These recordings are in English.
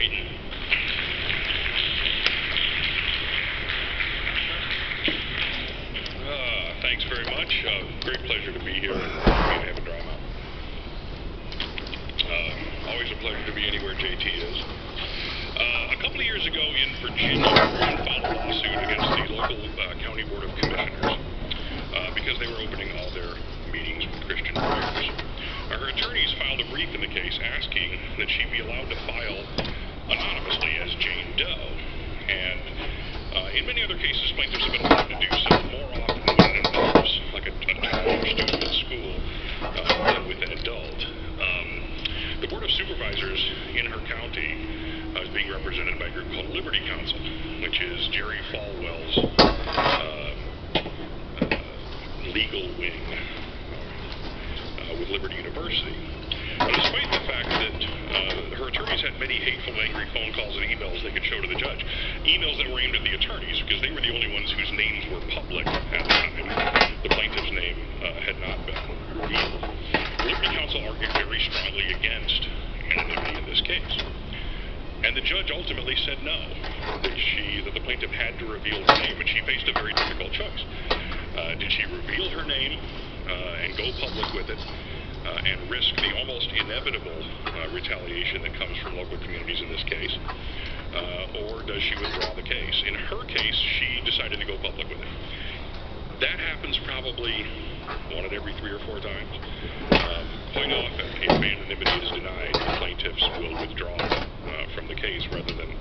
Creighton. Thanks very much. Great pleasure to be here and be have a drama. Always a pleasure to be anywhere JT is. A couple of years ago in Virginia, one filed a lawsuit against the local county board of commissioners because they were opening all their meetings with Christian prayers. Her attorneys filed a brief in the case asking that she be allowed to file anonymously as Jane Doe. And in many other cases, plaintiffs have been allowed to do so more often when it involves like a teenage student at school than with an adult. The Board of Supervisors in her county is being represented by a group called Liberty Counsel, which is Jerry Falwell's legal wing with Liberty University. And despite the fact that her attorneys had many hateful, angry phone calls and emails they could show to the judge, emails that were aimed at the attorneys because they were the only ones whose names were public at the time. The plaintiff's name had not been revealed. Liberty Counsel argued very strongly against anonymity in this case. And the judge ultimately said no, that the plaintiff had to reveal her name, and she faced a very difficult choice. Did she reveal her name and go public with it and risk the almost inevitable retaliation that comes from local communities in this case, or does she withdraw the case? In her case, she decided to go public with it. That happens probably one at every 3 or 4 times. Quite often, if anonymity is denied, the plaintiffs will withdraw from the case rather than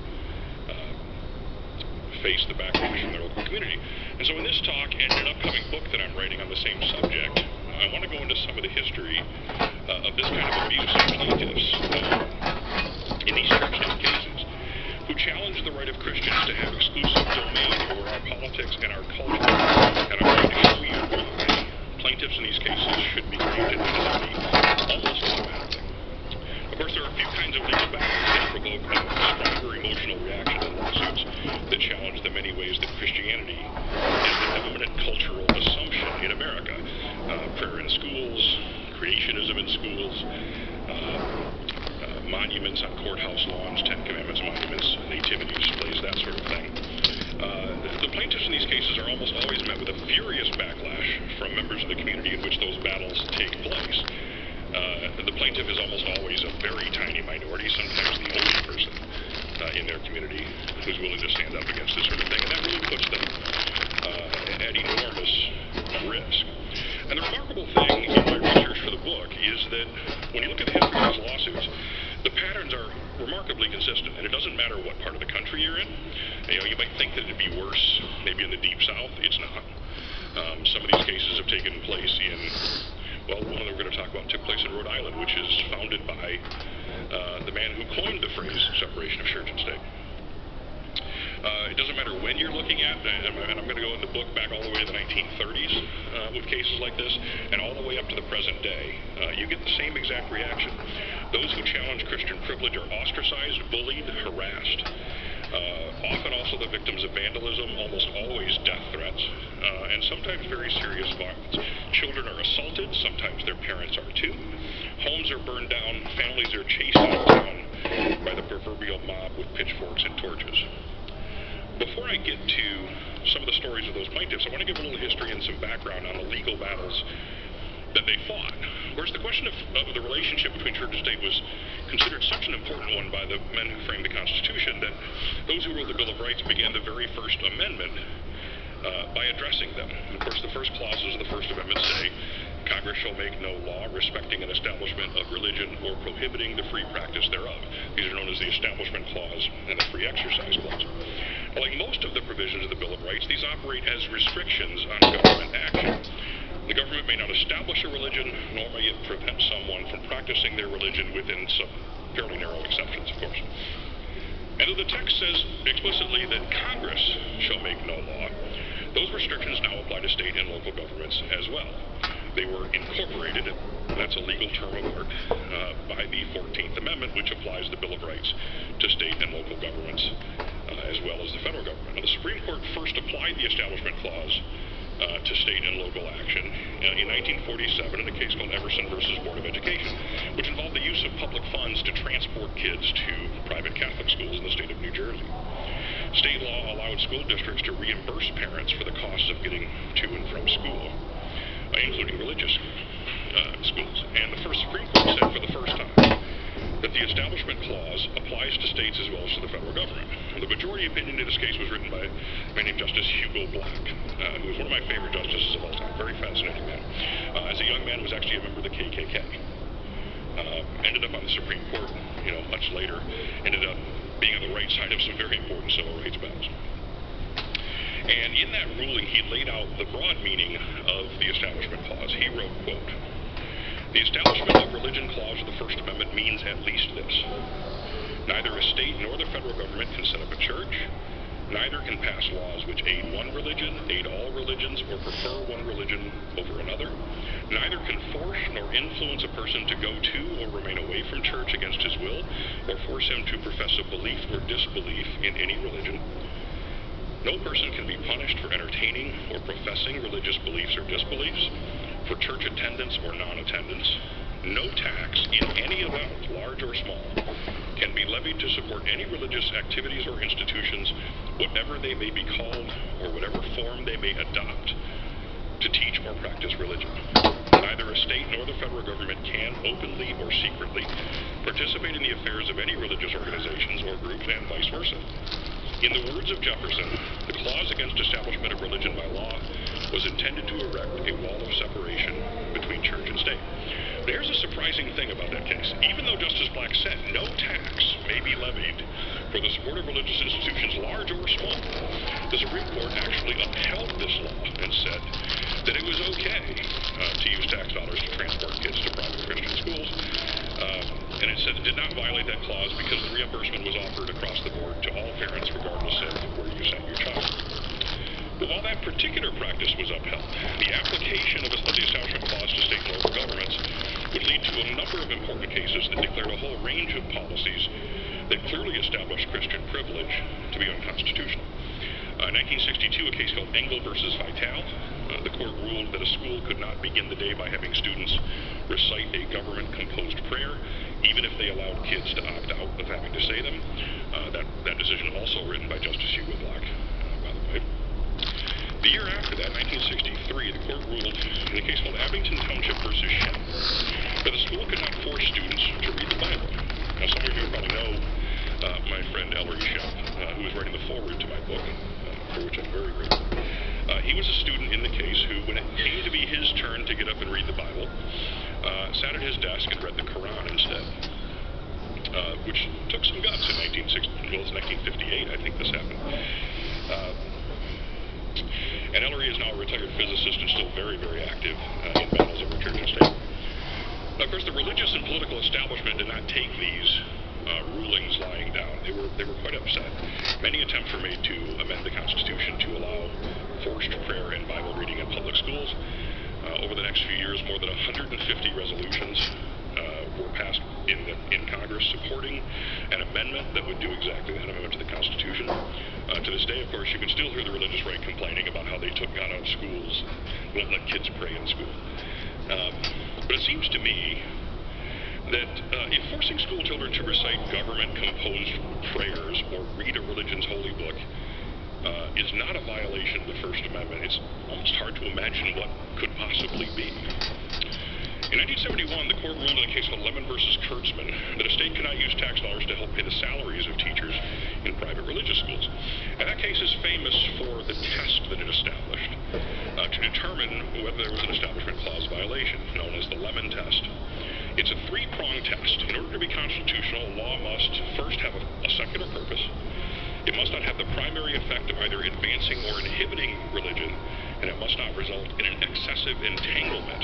face the backlash from their local community. And so in this talk and an upcoming book that I'm writing on the same subject, I want to go into some of the history of this kind of abuse of plaintiffs in these church-state cases who challenge the right of Christians to have exclusive domain over our politics and our culture. And I'm going to show you why plaintiffs in these cases should be granted anonymity almost automatically. Of course, there are a few kinds of legal battles that provoke a stronger emotional reaction to lawsuits that challenge the many ways that Christianity is the dominant cultural assumption in America. Prayer in schools, creationism in schools, monuments on courthouse lawns, 10 Commandments monuments, nativity displays, that sort of thing. The plaintiffs in these cases are almost always met with a furious backlash from members of the community in which those battles take place. The plaintiff is almost always a very tiny minority, sometimes the only person in their community who's willing to stand up against this sort of thing, and that really puts them at enormous risk. And the remarkable thing in my research for the book is that when you look at the history of these lawsuits, the patterns are remarkably consistent, and it doesn't matter what part of the country you're in. You might think that it'd be worse maybe in the Deep South. It's not. Some of these cases have taken place in, well, one that we're going to talk about took place in Rhode Island, which is founded by the man who coined the phrase separation of church and state. It doesn't matter when you're looking at, and I'm going to go in the book back all the way to the 1930s with cases like this, and all the way up to the present day. You get the same exact reaction. Those who challenge Christian privilege are ostracized, bullied, harassed. Often also the victims of vandalism, almost always death threats, and sometimes very serious violence. Children are assaulted, sometimes their parents are too. Homes are burned down, families are chased out of town by the proverbial mob with pitchforks and torches. Before I get to some of the stories of those plaintiffs, I want to give a little history and some background on the legal battles that they fought. Of course, the question of the relationship between church and state was considered such an important one by the men who framed the Constitution that those who wrote the Bill of Rights began the very first amendment by addressing them. Of course, the first clauses of the First Amendment say, Congress shall make no law respecting an establishment of religion or prohibiting the free practice thereof. These are known as the Establishment Clause and the Free Exercise Clause. Like most of the provisions of the Bill of Rights, these operate as restrictions on government action. The government may not establish a religion, nor may it prevent someone from practicing their religion within some fairly narrow exceptions, of course. And though the text says explicitly that Congress shall make no law, those restrictions now apply to state and local governments as well. They were incorporated, that's a legal term of art, by the 14th Amendment, which applies the Bill of Rights to state and local governments, as well as the federal government. Now, the Supreme Court first applied the Establishment Clause to state and local action in 1947 in a case called Everson versus Board of Education, which involved the use of public funds to transport kids to private Catholic schools. allowed school districts to reimburse parents for the costs of getting to and from school, including religious schools. And the Supreme Court said for the first time that the Establishment Clause applies to states as well as to the federal government. The majority opinion in this case was written by a man named Justice Hugo Black, who was one of my favorite justices of all time. Very fascinating man. As a young man, was actually a member of the KKK. Ended up on the Supreme Court, much later. Ended up being on the right side of some very important civil rights battles. And in that ruling, he laid out the broad meaning of the Establishment Clause. He wrote, quote, "The Establishment of Religion Clause of the First Amendment means at least this. Neither a state nor the federal government can set up a church. Neither can pass laws which aid one religion, aid all religions, or prefer one religion over another. Neither can force nor influence a person to go to or remain away from church against his will, or force him to profess a belief or disbelief in any religion. No person can be punished for entertaining or professing religious beliefs or disbeliefs, for church attendance or non-attendance. No tax in any amount, large or small, can be levied to support any religious activities or institutions, whatever they may be called or whatever form they may adopt, to teach or practice religion. Neither a state nor the federal government can, openly or secretly, participate in the affairs of any religious organizations or groups, and vice versa. In the words of Jefferson, the clause against establishment of religion by law was intended to erect a wall of separation between church and state." There's a surprising thing about that case. Even though Justice Black said no tax may be levied for the support of religious institutions, large or small, the Supreme Court actually upheld this law and said that it was okay to use tax dollars to transport kids to private Christian schools. And it said it did not violate that clause because the reimbursement was offered across the board to all parents, regardless of where you sent your child. But while that particular practice was upheld, the application of the Establishment Clause to state and local governments would lead to a number of important cases that declared a whole range of policies that clearly established Christian privilege to be unconstitutional. In 1962, a case called Engel versus Vitale, the court ruled that a school could not begin the day by having students recite a government-composed prayer, even if they allowed kids to opt out of having to say them. That decision also written by Justice Hugo Black, by the way. The year after that, 1963, the court ruled in a case called Abington Township versus Shep that the school could not force students to read the Bible. Now, some of you probably know my friend Ellery Shep, who was writing the foreword to my book, for which I'm very grateful. He was a student in the case who, when it came to be his turn to get up and read the Bible, sat at his desk and read the Quran instead, which took some guts in 1958, I think this happened. And Ellery is now a retired physicist and still very, very active in battles over church and state. Now, of course, the religious and political establishment did not take these rulings lying down. They were quite upset. Many attempts were made to amend the Constitution to allow forced prayer and Bible reading in public schools. Over the next few years, more than 150 resolutions were passed in Congress supporting an amendment that would do exactly that, amendment to the Constitution. To this day, of course, you can still hear the religious right complaining about how they took God out of schools, won't let kids pray in school. But it seems to me that if forcing school children to recite government-composed prayers or read a religion's holy book is not a violation of the First Amendment, it's almost hard to imagine what could possibly be. In 1971, the court ruled in a case called Lemon versus Kurtzman that a state cannot use tax dollars to help pay the salaries of teachers in private religious schools. And that case is famous for the test that it established to determine whether there was an Establishment Clause violation, known as the Lemon test. It's a three-pronged test. In order to be constitutional, a law must first have a secular purpose. It must not have the primary effect of either advancing or inhibiting religion, and it must not result in an excessive entanglement,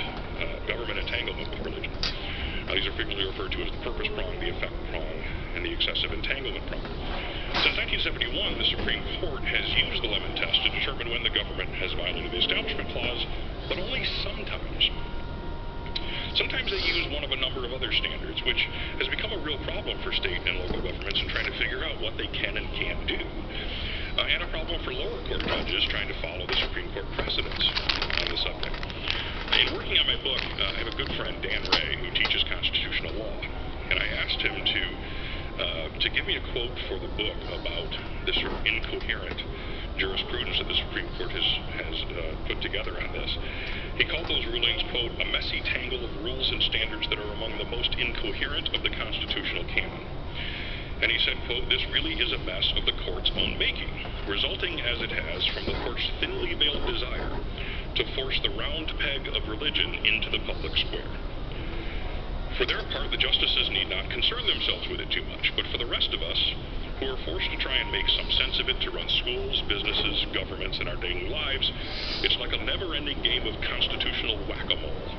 government entanglement with religion. These are frequently referred to as the purpose prong, the effect prong, and the excessive entanglement prong. Since 1971, the Supreme Court has used the Lemon test to determine when the government has violated the Establishment Clause, but only sometimes. Sometimes they use one of a number of other standards, which has become a real problem for state and local governments in trying to figure out what they can and can't do. And a problem for lower court judges trying to follow the Supreme Court precedents on the subject. In working on my book, I have a good friend, Dan Ray, who teaches constitutional law, and I asked him to give me a quote for the book about this sort of incoherent jurisprudence that the Supreme Court has put together on this. He called those rulings, quote, a messy tangle of rules and standards that are among the most incoherent of the constitutional canon. And he said, quote, this really is a mess of the court's own making, resulting as it has from the court's thinly veiled desire to force the round peg of religion into the public square. For their part, the justices need not concern themselves with it too much, but for the rest of us, who are forced to try and make some sense of it to run schools, businesses, governments, and our daily lives, it's like a never-ending game of constitutional whack-a-mole.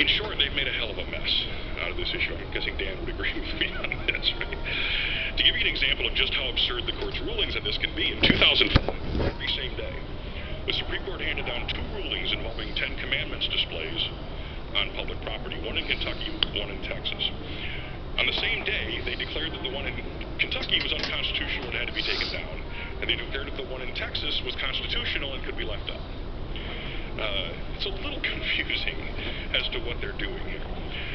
In short, they've made a hell of a mess out of this issue. I'm guessing Dan would agree with me on this, right? To give you an example of just how absurd the court's rulings on this can be, in 2004, the very same day, the Supreme Court handed down 2 rulings involving Ten Commandments displays on public property, one in Kentucky, one in Texas. On the same day, they declared that the one in Kentucky was unconstitutional and had to be taken down, and they declared that the one in Texas was constitutional and could be left up. It's a little confusing as to what they're doing here.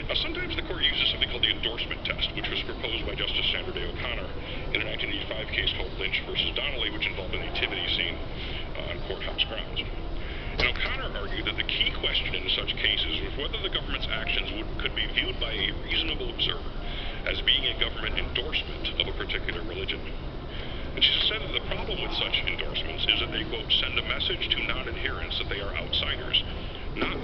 Now, sometimes the court uses something called the endorsement test, which was proposed by Justice Sandra Day O'Connor in a 1985 case called Lynch versus Donnelly, which involved a nativity scene on courthouse grounds. And O'Connor argued that the key question in such cases was whether the government's actions could be viewed by a reasonable observer as being a government endorsement of a particular religion. And she said that the problem with such endorsements is that they, quote, send a message to non-adherents that they are outsiders, not